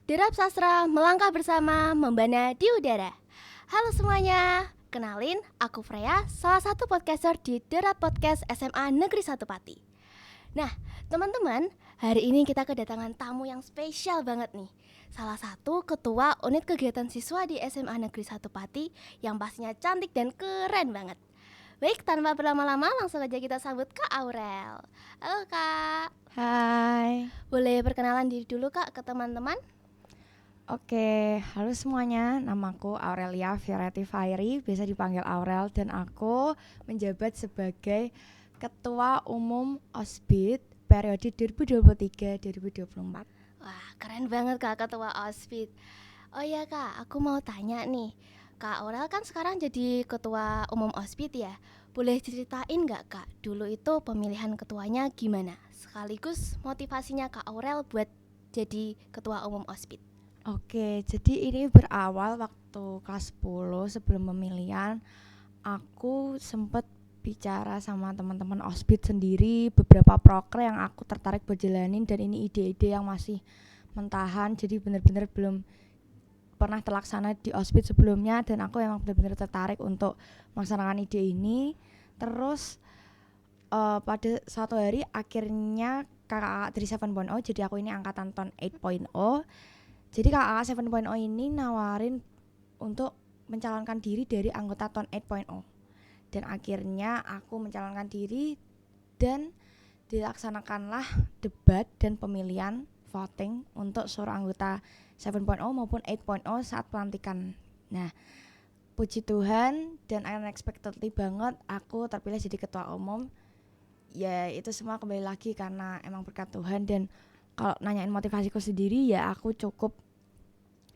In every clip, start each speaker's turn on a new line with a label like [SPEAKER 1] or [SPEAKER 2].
[SPEAKER 1] Derap Sastra melangkah bersama membana di udara. Halo semuanya, kenalin aku Freya, salah satu podcaster di Derap Podcast SMA Negeri 1 Pati. Nah, teman-teman, hari ini kita kedatangan tamu yang spesial banget nih. Salah satu ketua unit kegiatan siswa di SMA Negeri 1 Pati yang pastinya cantik dan keren banget. Baik, tanpa berlama-lama langsung aja kita sambut Kak Aurel. Halo Kak.
[SPEAKER 2] Hai.
[SPEAKER 1] Boleh perkenalan diri dulu Kak ke teman-teman?
[SPEAKER 2] Oke, halo semuanya. Namaku Aurelia Fioreti Fairi, biasa dipanggil Aurel, dan aku menjabat sebagai Ketua Umum OSBIT periode 2023-2024.
[SPEAKER 1] Wah, keren banget Kak ketua OSBIT. Oh iya Kak, aku mau tanya nih. Kak Aurel kan sekarang jadi ketua umum OSBIT ya. Boleh ceritain nggak Kak, dulu itu pemilihan ketuanya gimana? Sekaligus motivasinya Kak Aurel buat jadi ketua umum OSBIT.
[SPEAKER 2] Oke, jadi ini berawal waktu kelas 10 sebelum pemilihan. Aku sempat bicara sama teman-teman OSBIT sendiri, beberapa proker yang aku tertarik buat jalanin, dan ini ide-ide yang masih mentahan, jadi benar-benar belum pernah terlaksana di OSBIT sebelumnya, dan aku emang benar-benar tertarik untuk melaksanakan ide ini. Terus pada suatu hari akhirnya kakak dari 7.0, jadi aku ini angkatan tahun 8.0. Jadi kakak 7.0 ini nawarin untuk mencalonkan diri dari anggota tahun 8.0, dan akhirnya aku mencalonkan diri dan dilaksanakanlah debat dan pemilihan voting untuk seluruh anggota 7.0 maupun 8.0 saat pelantikan. Nah, puji Tuhan dan unexpectedly banget aku terpilih jadi ketua umum. Ya itu semua kembali lagi karena emang berkat Tuhan, dan kalau nanyain motivasiku sendiri, ya aku cukup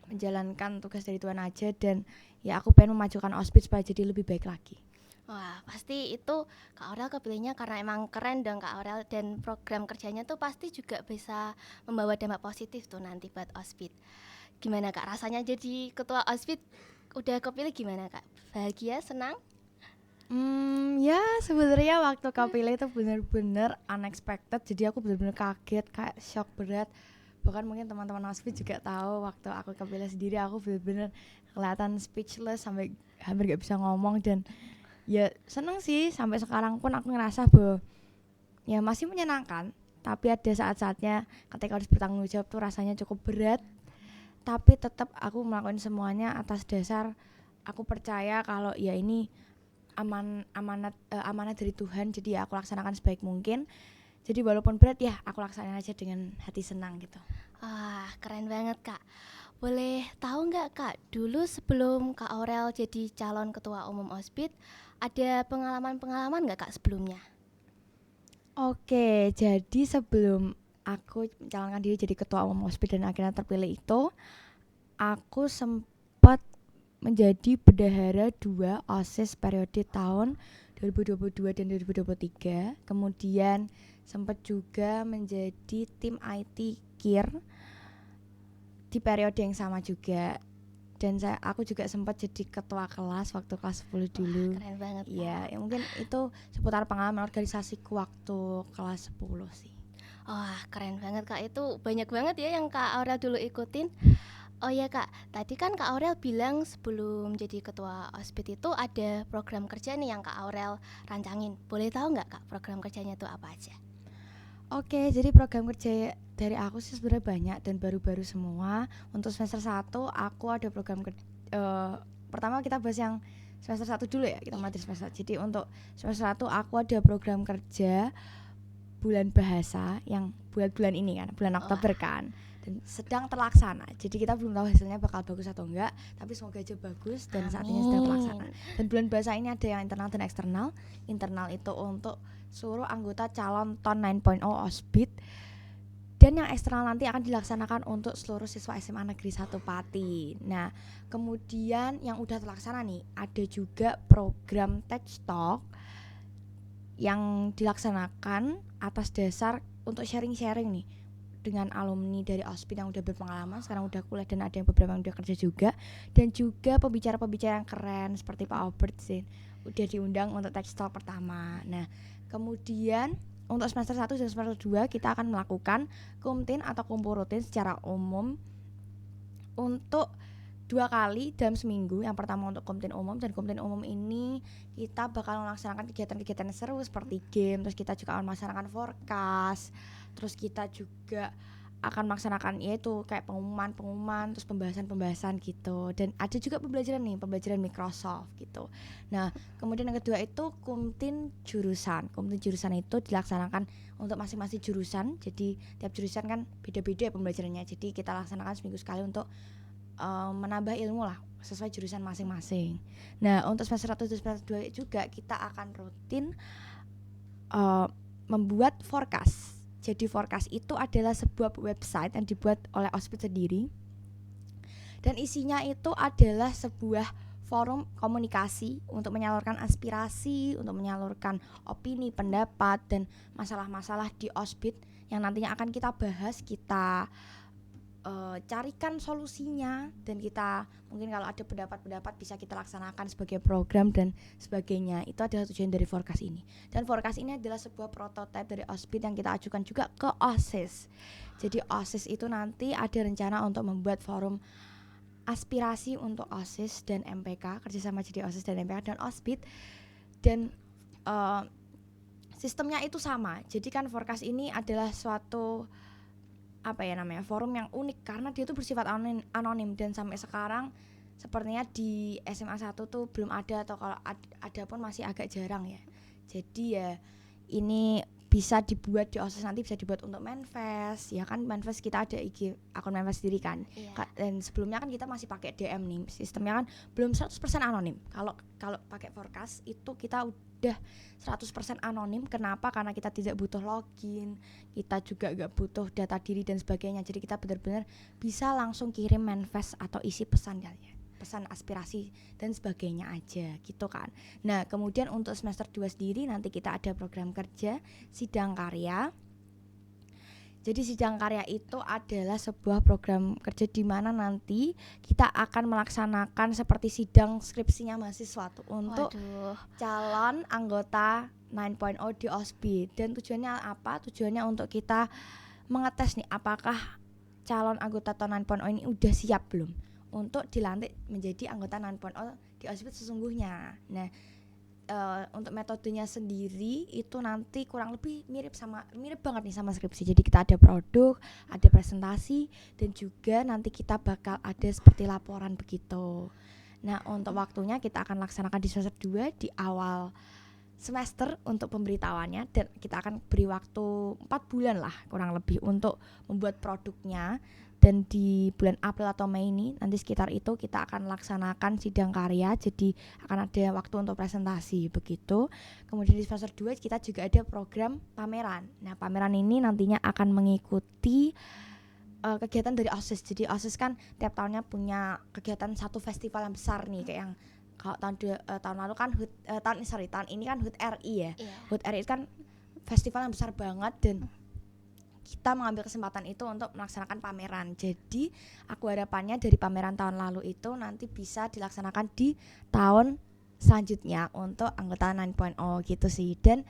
[SPEAKER 2] menjalankan tugas dari Tuhan aja, dan ya aku pengen memajukan OSBIT supaya jadi lebih baik lagi.
[SPEAKER 1] Wah, pasti itu Kak Aurel kepilihnya karena emang keren dong Kak Aurel, dan program kerjanya tuh pasti juga bisa membawa dampak positif tuh nanti buat OSBIT. Gimana Kak rasanya jadi ketua OSBIT? Udah kepilih gimana Kak? Bahagia, senang?
[SPEAKER 2] Ya sebenarnya waktu kepilih itu benar-benar unexpected, jadi aku benar-benar kaget, kayak shock berat. Bahkan mungkin teman-teman OSBIT juga tahu, waktu aku kepilih sendiri aku benar-benar kelihatan speechless, sampai hampir gak bisa ngomong. Dan ya seneng sih, sampai sekarang pun aku ngerasa bahwa ya masih menyenangkan, tapi ada saat-saatnya ketika harus bertanggung jawab tuh rasanya cukup berat. Tapi tetap aku melakukan semuanya atas dasar aku percaya kalau ya ini amanat dari Tuhan, jadi ya aku laksanakan sebaik mungkin. Jadi walaupun berat, ya aku laksanain aja dengan hati senang gitu.
[SPEAKER 1] Wah, keren banget Kak. Boleh tahu nggak Kak, dulu sebelum Kak Aurel jadi calon ketua umum OSBIT, ada pengalaman-pengalaman nggak Kak sebelumnya?
[SPEAKER 2] Oke, jadi sebelum aku mencalonkan diri jadi ketua umum OSBIT dan akhirnya terpilih itu, aku sempat menjadi bendahara 2 OSIS periode tahun 2022 dan 2023. Kemudian sempat juga menjadi tim IT KIR di periode yang sama juga. Dan aku juga sempat jadi ketua kelas waktu kelas 10 dulu.
[SPEAKER 1] Wah, keren banget.
[SPEAKER 2] Ya mungkin itu seputar pengalaman organisasiku waktu kelas 10 sih.
[SPEAKER 1] Wah, keren banget Kak. Itu banyak banget ya yang Kak Aurel dulu ikutin. Oh iya Kak, tadi kan Kak Aurel bilang sebelum jadi ketua OSBIT itu ada program kerja nih yang Kak Aurel rancangin. Boleh tahu nggak Kak program kerjanya itu apa aja?
[SPEAKER 2] Oke, jadi program kerja dari aku sih sebenarnya banyak dan baru-baru semua. Untuk semester 1 aku ada program pertama kita bahas yang semester 1 dulu ya, kita materi semester. Jadi untuk semester 1 aku ada program kerja bulan bahasa yang bulan ini kan, bulan Oktober kan, dan sedang terlaksana. Jadi kita belum tahu hasilnya bakal bagus atau enggak, tapi semoga aja bagus, dan saat ini sedang terlaksana. Dan bulan bahasa ini ada yang internal dan eksternal. Internal itu untuk seluruh anggota calon tahun 9.0 OSBIT, dan yang eksternal nanti akan dilaksanakan untuk seluruh siswa SMA Negeri 1 Pati. Nah, kemudian yang udah terlaksana nih, ada juga program Tech Talk yang dilaksanakan atas dasar untuk sharing-sharing nih dengan alumni dari OSBIT yang udah berpengalaman, sekarang udah kuliah, dan ada yang beberapa yang udah kerja juga. Dan juga pembicara-pembicara yang keren seperti Pak Albert Zin udah diundang untuk Tech Talk pertama. Nah, kemudian untuk semester 1 dan semester 2 kita akan melakukan kumtin atau kumpul rutin secara umum untuk 2 kali dalam seminggu. Yang pertama untuk Komtin Umum, dan Komtin Umum ini kita bakal melaksanakan kegiatan-kegiatan yang seru seperti game, terus kita juga akan melaksanakan forecast, terus kita juga akan melaksanakan yaitu kayak pengumuman, terus pembahasan gitu. Dan ada juga pembelajaran Microsoft gitu. Nah, kemudian yang kedua itu Komtin jurusan. Komtin jurusan itu dilaksanakan untuk masing-masing jurusan. Jadi tiap jurusan kan beda-beda pembelajarannya. Jadi kita laksanakan seminggu sekali untuk menambah ilmu lah sesuai jurusan masing-masing. Nah, untuk semester 1 dan semester 2 juga kita akan rutin membuat forecast. Jadi forecast itu adalah sebuah website yang dibuat oleh OSPID sendiri. Dan isinya itu adalah sebuah forum komunikasi untuk menyalurkan aspirasi, untuk menyalurkan opini, pendapat, dan masalah-masalah di OSPID yang nantinya akan kita bahas, kita carikan solusinya, dan kita mungkin kalau ada pendapat-pendapat bisa kita laksanakan sebagai program dan sebagainya. Itu adalah tujuan dari forecast ini. Dan forecast ini adalah sebuah prototipe dari OSPID yang kita ajukan juga ke OSIS. Jadi OSIS itu nanti ada rencana untuk membuat forum aspirasi untuk OSIS dan MPK, kerjasama jadi OSIS dan MPK dan OSPID. Dan sistemnya itu sama. Jadi kan forecast ini adalah suatu forum yang unik karena dia tuh bersifat anonim, dan sampai sekarang sepertinya di SMA 1 tuh belum ada, atau kalau ada pun masih agak jarang ya. Jadi ya ini bisa dibuat di OSIS, nanti bisa dibuat untuk Manfest. Ya kan Manfest kita ada IG akun Manfest sendiri kan. Dan sebelumnya kan kita masih pakai DM nih. Sistemnya kan belum 100% anonim. Kalau pakai forecast itu kita udah 100% anonim. Kenapa? Karena kita tidak butuh login, kita juga gak butuh data diri dan sebagainya. Jadi kita benar-benar bisa langsung kirim manifest atau isi pesan aspirasi dan sebagainya aja gitu kan. Nah, kemudian untuk semester 2 sendiri nanti kita ada program kerja sidang karya. Jadi sidang karya itu adalah sebuah program kerja di mana nanti kita akan melaksanakan seperti sidang skripsinya mahasiswa tuh untuk calon anggota 9.0 di OSPID. Dan tujuannya apa? Tujuannya untuk kita mengetes nih apakah calon anggota 9.0 ini udah siap belum untuk dilantik menjadi anggota 9.0 di OSPID sesungguhnya. Nah, untuk metodenya sendiri itu nanti kurang lebih mirip banget nih sama skripsi. Jadi kita ada produk, ada presentasi, dan juga nanti kita bakal ada seperti laporan begitu. Nah, untuk waktunya kita akan laksanakan di semester 2 di awal semester untuk pemberitahuannya, dan kita akan beri waktu 4 bulan lah kurang lebih untuk membuat produknya. Dan di bulan April atau Mei ini nanti sekitar itu kita akan laksanakan sidang karya, jadi akan ada waktu untuk presentasi begitu. Kemudian di semester 2 kita juga ada program pameran. Nah, pameran ini nantinya akan mengikuti kegiatan dari OSIS. Jadi OSIS kan tiap tahunnya punya kegiatan satu festival yang besar nih, kayak yang kalau tahun lalu kan tahun ini kan HUT RI ya. HUT RI kan festival yang besar banget, dan kita mengambil kesempatan itu untuk melaksanakan pameran. Jadi aku harapannya dari pameran tahun lalu itu nanti bisa dilaksanakan di tahun selanjutnya untuk anggota 9.0 gitu sih. Dan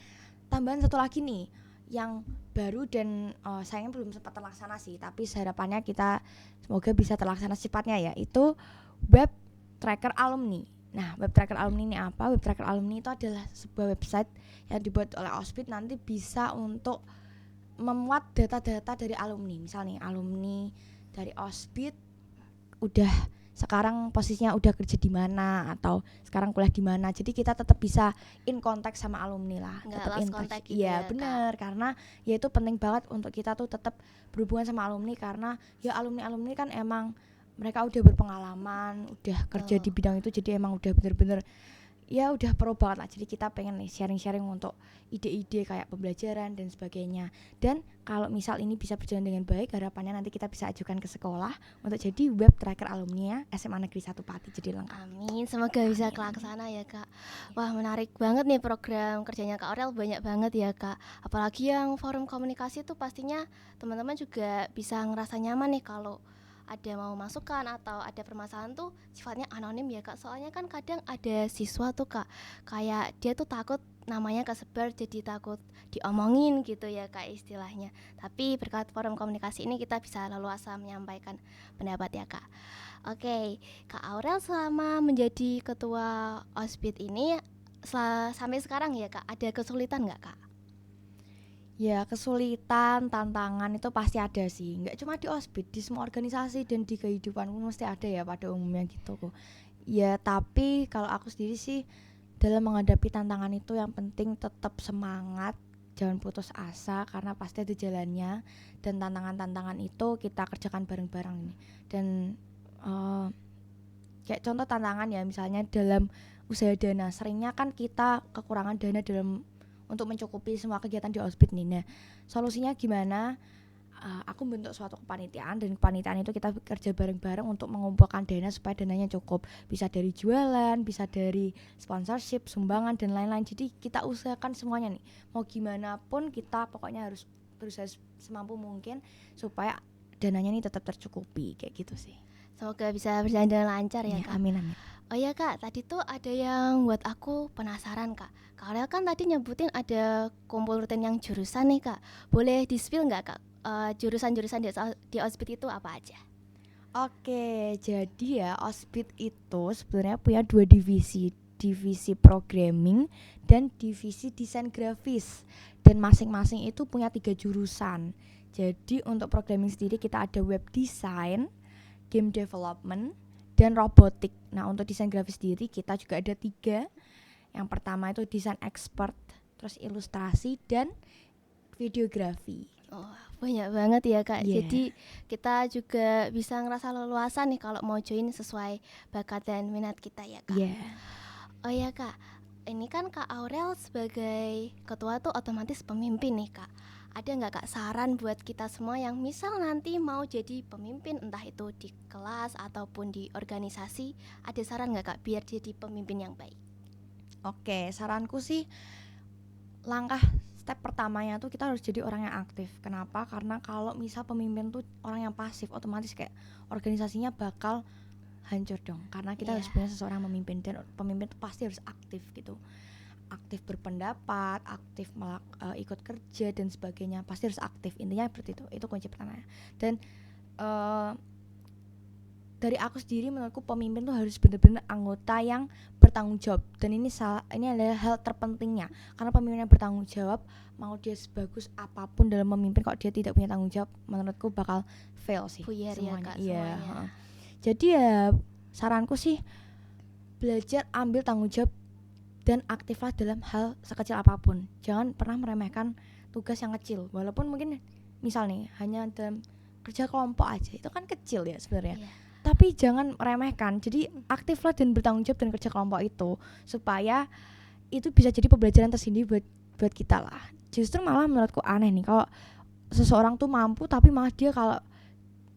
[SPEAKER 2] tambahan satu lagi nih yang baru dan sayangnya belum sempat terlaksana sih, tapi harapannya kita semoga bisa terlaksana secepatnya, yaitu web tracker alumni. Nah, web tracker alumni ini apa? Web tracker alumni itu adalah sebuah website yang dibuat oleh OSPID, nanti bisa untuk memuat data-data dari alumni. Misalnya alumni dari OSPID udah sekarang posisinya udah kerja di mana atau sekarang kuliah di mana. Jadi kita tetap bisa in contact sama alumni lah. Tetap in touch. Iya, benar. Karena ya itu penting banget untuk kita tuh tetap berhubungan sama alumni, karena ya alumni kan emang mereka udah berpengalaman, udah kerja di bidang itu, jadi emang udah bener-bener ya udah pro banget lah. Jadi kita pengen nih sharing-sharing untuk ide-ide kayak pembelajaran dan sebagainya. Dan kalau misal ini bisa berjalan dengan baik, harapannya nanti kita bisa ajukan ke sekolah untuk jadi web tracker alumni SMA Negeri 1 Pati. Jadi lengkap.
[SPEAKER 1] Amin, semoga bisa kelaksana ya Kak. Wah, menarik banget nih program kerjanya Kak Aurel, banyak banget ya Kak. Apalagi yang forum komunikasi tuh pastinya teman-teman juga bisa ngerasa nyaman nih kalau ada mau masukan atau ada permasalahan tuh sifatnya anonim ya Kak. Soalnya kan kadang ada siswa tuh Kak, kayak dia tuh takut namanya kesebar jadi takut diomongin gitu ya Kak istilahnya. Tapi berkat forum komunikasi ini kita bisa leluasa menyampaikan pendapat ya Kak. Oke, Kak Aurel selama menjadi ketua OSBIT ini sampai sekarang ya Kak, ada kesulitan nggak Kak?
[SPEAKER 2] Ya, kesulitan, tantangan itu pasti ada sih. Nggak cuma di OSBIT, di semua organisasi dan di kehidupan pun mesti ada ya pada umumnya gitu kok. Ya, tapi kalau aku sendiri sih dalam menghadapi tantangan itu yang penting tetap semangat, jangan putus asa karena pasti ada jalannya, dan tantangan-tantangan itu kita kerjakan bareng-bareng ini. Dan kayak contoh tantangan ya, misalnya dalam usaha dana, seringnya kan kita kekurangan dana dalam untuk mencukupi semua kegiatan di OSBIT nih. Nah, solusinya gimana? Aku bentuk suatu kepanitiaan, dan kepanitiaan itu kita kerja bareng-bareng untuk mengumpulkan dana supaya dananya cukup. Bisa dari jualan, bisa dari sponsorship, sumbangan dan lain-lain. Jadi kita usahakan semuanya nih. Mau gimana pun kita pokoknya harus berusaha semampu mungkin supaya dananya ini tetap tercukupi, kayak gitu sih.
[SPEAKER 1] Semoga bisa berjalan dengan lancar ya Kak.
[SPEAKER 2] Amin amin.
[SPEAKER 1] Oh ya Kak, tadi tuh ada yang buat aku penasaran Kak. Kak Aurel kan tadi nyebutin ada kumpul rutin yang jurusan nih Kak. Boleh di-spill nggak Kak? Jurusan-jurusan di OSBIT itu apa aja?
[SPEAKER 2] Oke, jadi ya OSBIT itu sebenarnya punya 2 divisi, divisi programming dan divisi desain grafis, dan masing-masing itu punya 3 jurusan. Jadi untuk programming sendiri kita ada web design, game development, dan robotik. Nah, untuk desain grafis sendiri kita juga ada 3. Yang pertama itu desain expert, terus ilustrasi dan videografi.
[SPEAKER 1] Oh, banyak banget ya Kak.
[SPEAKER 2] Yeah.
[SPEAKER 1] Jadi kita juga bisa ngerasa leluasa nih kalau mau join sesuai bakat dan minat kita ya Kak.
[SPEAKER 2] Yeah.
[SPEAKER 1] Oh ya Kak, ini kan Kak Aurel sebagai ketua tuh otomatis pemimpin nih Kak. Ada nggak Kak saran buat kita semua yang misal nanti mau jadi pemimpin, entah itu di kelas ataupun di organisasi, ada saran nggak Kak biar jadi pemimpin yang baik?
[SPEAKER 2] Oke, saranku sih langkah step pertamanya tuh kita harus jadi orang yang aktif. Kenapa? Karena kalau misal pemimpin tuh orang yang pasif, otomatis kayak organisasinya bakal hancur dong. Karena kita harus punya seseorang memimpin, dan pemimpin tuh pasti harus aktif gitu. Aktif berpendapat, aktif ikut kerja dan sebagainya. Pasti harus aktif. Intinya seperti itu. Itu kunci pertamanya. Dan dari aku sendiri, menurutku pemimpin tuh harus benar-benar anggota yang bertanggung jawab, dan ini adalah hal terpentingnya, karena pemimpin yang bertanggung jawab, mau dia sebagus apapun dalam memimpin, kalau dia tidak punya tanggung jawab, menurutku bakal fail sih.
[SPEAKER 1] Buyar
[SPEAKER 2] semuanya.
[SPEAKER 1] Ya Kak, semuanya.
[SPEAKER 2] Jadi ya saranku sih belajar ambil tanggung jawab dan aktiflah dalam hal sekecil apapun. Jangan pernah meremehkan tugas yang kecil, walaupun mungkin misal nih hanya dalam kerja kelompok aja, itu kan kecil ya sebenarnya. Tapi jangan meremehkan. Jadi aktiflah dan bertanggung jawab dan kerja kelompok itu, supaya itu bisa jadi pembelajaran tersendiri buat kita lah. Justru malah menurutku aneh nih kalau seseorang tuh mampu tapi malah dia kalau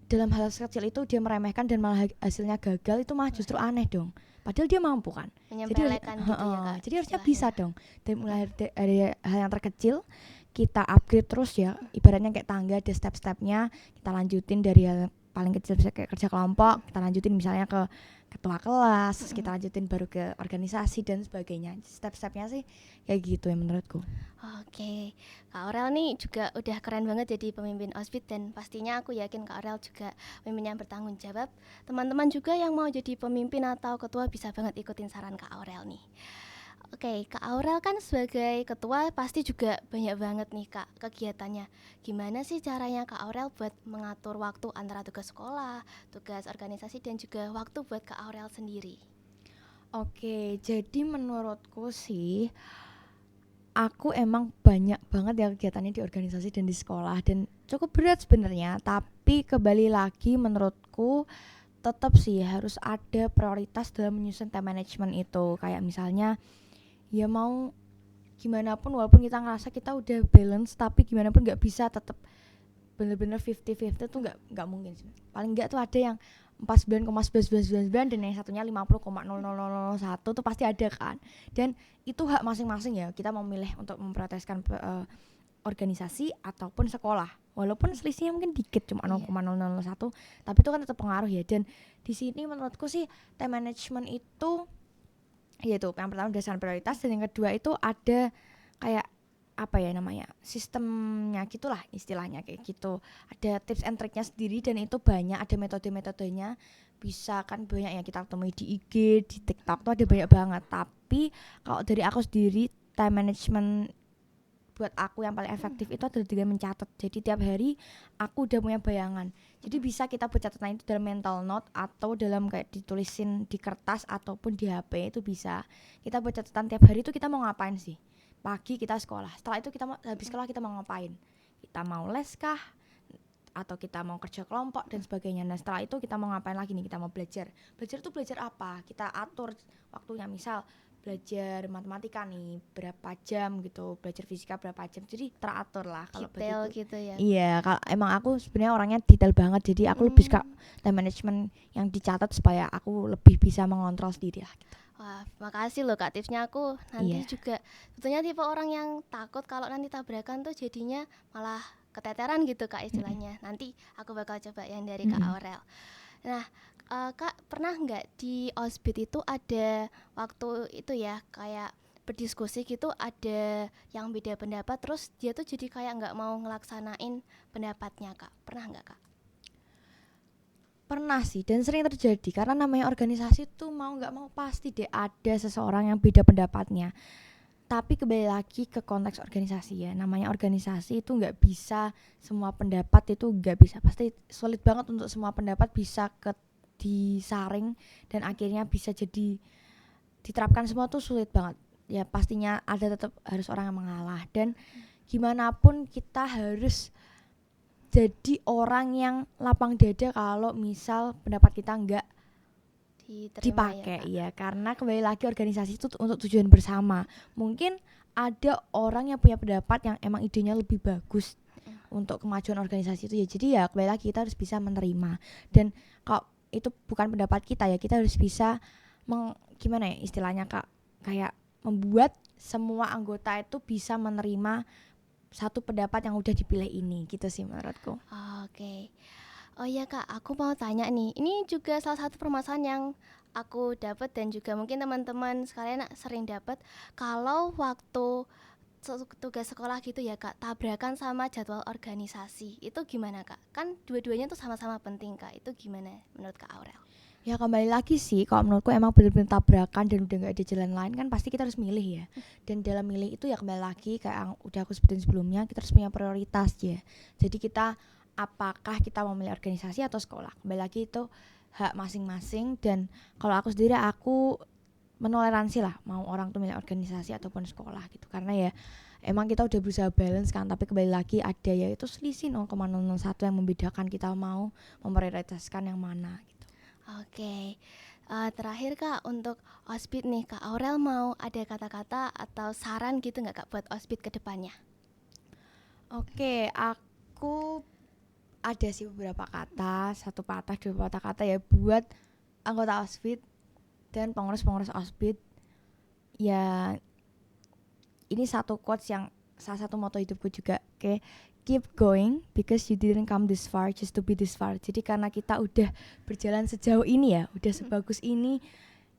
[SPEAKER 2] dalam hal sekecil itu dia meremehkan dan malah hasilnya gagal, itu malah justru aneh dong. Padahal dia mampu kan.
[SPEAKER 1] Menyempelekan gitu ya Kak.
[SPEAKER 2] Jadi harusnya bisa dong. Dan mulai dari hal yang terkecil kita upgrade terus ya. Ibaratnya kayak tangga, ada step-stepnya. Kita lanjutin dari hal paling kecil bisa kayak kerja kelompok, kita lanjutin misalnya ke ketua kelas, terus kita lanjutin baru ke organisasi dan sebagainya. Step-stepnya sih kayak gitu ya menurutku.
[SPEAKER 1] Oke, Kak Aurel nih juga udah keren banget jadi pemimpin OSBIT, dan pastinya aku yakin Kak Aurel juga pemimpin yang bertanggung jawab. Teman-teman juga yang mau jadi pemimpin atau ketua bisa banget ikutin saran Kak Aurel nih. Oke, Kak Aurel kan sebagai ketua pasti juga banyak banget nih Kak kegiatannya. Gimana sih caranya Kak Aurel buat mengatur waktu antara tugas sekolah, tugas organisasi, dan juga waktu buat Kak Aurel sendiri?
[SPEAKER 2] Oke, jadi menurutku sih aku emang banyak banget ya kegiatannya di organisasi dan di sekolah, dan cukup berat sebenarnya. Tapi kembali lagi menurutku tetap sih harus ada prioritas dalam menyusun time management itu. Kayak misalnya ya mau gimana pun, walaupun kita ngerasa kita udah balance, tapi gimana pun nggak bisa tetap bener-bener 50-50 tuh nggak mungkin sih. Paling nggak tuh ada yang 49,9999 dan yang satunya 50,00001 tuh pasti ada kan. Dan itu hak masing-masing ya, kita memilih untuk memprioritaskan organisasi ataupun sekolah. Walaupun selisihnya mungkin dikit cuma
[SPEAKER 1] Iya.
[SPEAKER 2] 0,001, tapi itu kan tetap pengaruh ya. Dan di sini menurutku sih time management itu yaitu yang pertama berdasarkan prioritas, dan yang kedua itu ada kayak apa ya namanya, sistemnya gitulah istilahnya kayak gitu. Ada tips and triknya sendiri, dan itu banyak, ada metode-metodenya. Bisa kan banyak yang kita temui di IG, di TikTok tuh ada banyak banget. Tapi kalau dari aku sendiri, time management buat aku yang paling efektif itu adalah dengan mencatat. Jadi tiap hari aku udah punya bayangan. Jadi bisa kita buat catatan itu dalam mental note atau dalam kayak ditulisin di kertas ataupun di HP, itu bisa. Kita buat catatan tiap hari itu kita mau ngapain sih. Pagi kita sekolah. Setelah itu kita habis sekolah kita mau ngapain? Kita mau les kah? Atau kita mau kerja kelompok dan sebagainya. Nah setelah itu kita mau ngapain lagi nih? Kita mau belajar. Belajar itu belajar apa? Kita atur waktunya, misal belajar matematika nih berapa jam gitu, belajar fisika berapa jam, jadi teratur lah kalau
[SPEAKER 1] Detail
[SPEAKER 2] begitu.
[SPEAKER 1] gitu ya.
[SPEAKER 2] Iya, kalau emang aku sebenarnya orangnya detail banget, jadi aku lebih suka time management yang dicatat supaya aku lebih bisa mengontrol sendiri lah gitu.
[SPEAKER 1] Wah, makasih loh Kak tipsnya. Aku nanti
[SPEAKER 2] Iya.
[SPEAKER 1] juga sebetulnya tipe orang yang takut kalau nanti tabrakan tuh jadinya malah keteteran gitu Kak istilahnya. Nanti aku bakal coba yang dari Kak Aurel. Nah, Kak pernah nggak di Osbit itu ada waktu itu ya kayak berdiskusi gitu, ada yang beda pendapat terus dia tuh jadi kayak nggak mau ngelaksanain pendapatnya Kak? Pernah nggak Kak?
[SPEAKER 2] Pernah sih, dan sering terjadi, karena namanya organisasi tuh mau nggak mau pasti deh ada seseorang yang beda pendapatnya. Tapi kembali lagi ke konteks organisasi ya, namanya organisasi itu nggak bisa semua pendapat itu nggak bisa, pasti sulit banget untuk semua pendapat bisa disaring dan akhirnya bisa jadi diterapkan semua, tuh sulit banget ya. Pastinya ada, tetap harus orang yang mengalah, dan gimana pun kita harus jadi orang yang lapang dada kalau misal pendapat kita nggak
[SPEAKER 1] Diterima
[SPEAKER 2] dipakai
[SPEAKER 1] ya,
[SPEAKER 2] ya, karena kembali lagi organisasi itu untuk tujuan bersama. Mungkin ada orang yang punya pendapat yang emang idenya lebih bagus untuk kemajuan organisasi itu ya, jadi ya kembali lagi kita harus bisa menerima. Dan kalau itu bukan pendapat kita ya, kita harus bisa gimana ya istilahnya Kak, kayak membuat semua anggota itu bisa menerima satu pendapat yang udah dipilih ini, gitu sih menurutku.
[SPEAKER 1] Oke. Oh iya Kak, aku mau tanya nih. Ini juga salah satu permasalahan yang aku dapat dan juga mungkin teman-teman sekalian sering dapat kalau waktu tugas sekolah gitu ya Kak, tabrakan sama jadwal organisasi. Itu gimana Kak? Kan dua-duanya tuh sama-sama penting Kak. Itu gimana menurut Kak Aurel?
[SPEAKER 2] Ya kembali lagi sih, kalau menurutku emang benar-benar tabrakan dan udah gak ada jalan lain, kan pasti kita harus milih ya. Dan dalam milih itu ya kembali lagi kayak yang udah aku sebutin sebelumnya, kita harus punya prioritas ya. Jadi kita apakah kita mau milih organisasi atau sekolah, kembali lagi itu hak masing-masing. Dan kalau aku sendiri, aku menoleransi lah mau orang tuh milih organisasi ataupun sekolah gitu, karena ya emang kita udah berusaha balance kan, tapi kembali lagi ada ya itu selisih 0,001 yang membedakan kita mau memprioritaskan yang mana gitu.
[SPEAKER 1] Oke. Terakhir Kak, untuk Osbit nih, Kak Aurel mau ada kata-kata atau saran gitu nggak Kak buat Osbit ke depannya?
[SPEAKER 2] Oke, aku ada sih beberapa kata, satu patah dua patah kata ya buat anggota OSBIT dan pengurus-pengurus OSBIT. Ya, ini satu quotes yang salah satu moto hidupku juga. Oke, keep going because you didn't come this far just to be this far. Jadi karena kita udah berjalan sejauh ini ya, udah sebagus ini,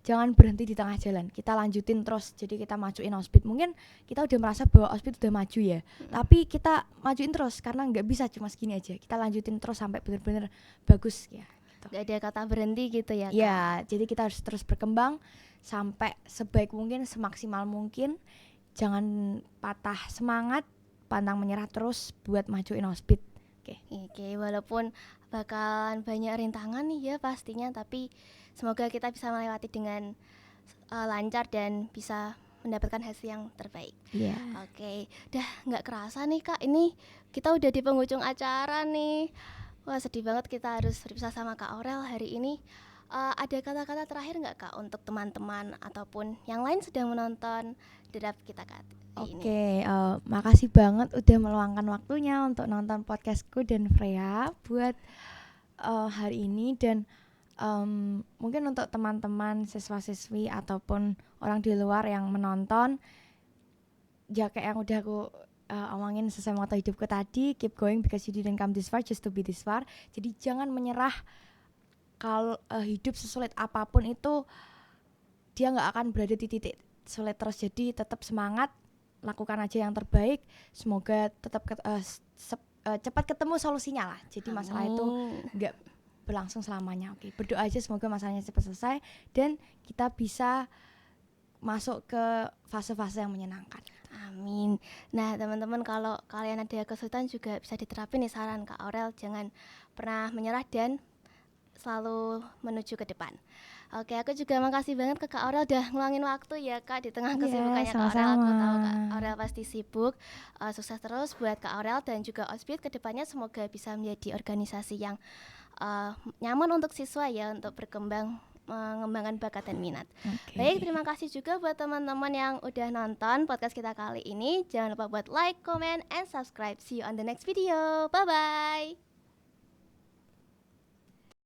[SPEAKER 2] jangan berhenti di tengah jalan, kita lanjutin terus. Jadi kita majuin OSBIT. Mungkin kita udah merasa bahwa OSBIT udah maju ya, tapi kita majuin terus karena nggak bisa cuma segini aja. Kita lanjutin terus sampai benar-benar bagus ya.
[SPEAKER 1] Gak ada kata berhenti gitu ya Kak?
[SPEAKER 2] Ya, jadi kita harus terus berkembang sampai sebaik mungkin, semaksimal mungkin. Jangan patah semangat, pantang menyerah terus buat majuin OSBIT.
[SPEAKER 1] Oke, walaupun bakalan banyak rintangan nih ya pastinya, tapi semoga kita bisa melewati dengan lancar dan bisa mendapatkan hasil yang terbaik.
[SPEAKER 2] Iya.
[SPEAKER 1] Oke, dah nggak kerasa nih Kak, ini kita udah di penghujung acara nih. Wah sedih banget kita harus berpisah sama Kak Aurel hari ini. Ada kata-kata terakhir nggak Kak untuk teman-teman ataupun yang lain sedang menonton derap kita Kak?
[SPEAKER 2] Oke, makasih banget udah meluangkan waktunya untuk nonton podcastku dan Freya buat hari ini. Dan mungkin untuk teman-teman siswa-siswi ataupun orang di luar yang menonton, ya kayak yang udah aku omongin sesuai moto hidupku tadi, keep going because you didn't come this far just to be this far. Jadi jangan menyerah. Kalau hidup sesulit apapun itu, dia nggak akan berada di titik sulit terus. Jadi tetap semangat, lakukan aja yang terbaik. Semoga tetap cepat ketemu solusinya lah. Jadi masalah itu nggak berlangsung selamanya. Oke, berdoa aja semoga masalahnya cepat selesai dan kita bisa masuk ke fase-fase yang menyenangkan.
[SPEAKER 1] Amin. Nah, teman-teman, kalau kalian ada kesulitan juga bisa diterapin nih saran Kak Aurel, jangan pernah menyerah dan selalu menuju ke depan. Oke, aku juga makasih banget ke Kak Aurel udah ngeluangin waktu ya Kak di tengah kesibukannya Kak Aurel. Aku tahu Kak Aurel pasti sibuk. Sukses terus buat Kak Aurel dan juga Ospit ke depannya, semoga bisa menjadi organisasi yang nyaman untuk siswa ya, untuk berkembang, mengembangkan bakat dan minat. Baik, terima kasih juga buat teman-teman yang udah nonton podcast kita kali ini. Jangan lupa buat like, comment, and subscribe. See you on the next video. Bye-bye.